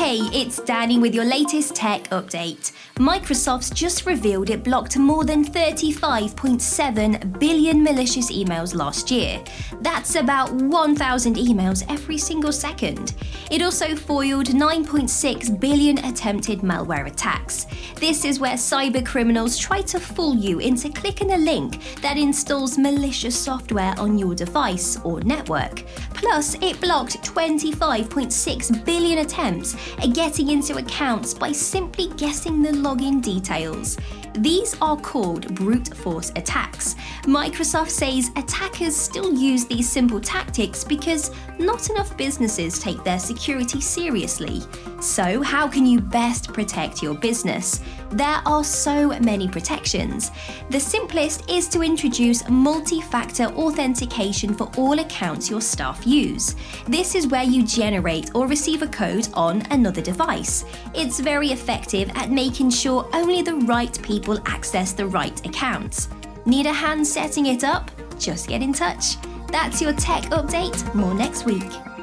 Hey, it's Danny with your latest tech update. Microsoft's just revealed it blocked more than 35.7 billion malicious emails last year. That's about 1,000 emails every single second. It also foiled 9.6 billion attempted malware attacks. This is where cybercriminals try to fool you into clicking a link that installs malicious software on your device or network. Plus, it blocked 25.6 billion attempts at getting into accounts by simply guessing the login details. These are called brute force attacks. Microsoft says attackers still use these simple tactics because not enough businesses take their security seriously. So, how can you best protect your business? There are so many protections. The simplest is to introduce multi-factor authentication for all accounts your staff use. This is where you generate or receive a code on another device. It's very effective at making sure only the right people access the right accounts. Need a hand setting it up? Just get in touch. That's your tech update. More next week.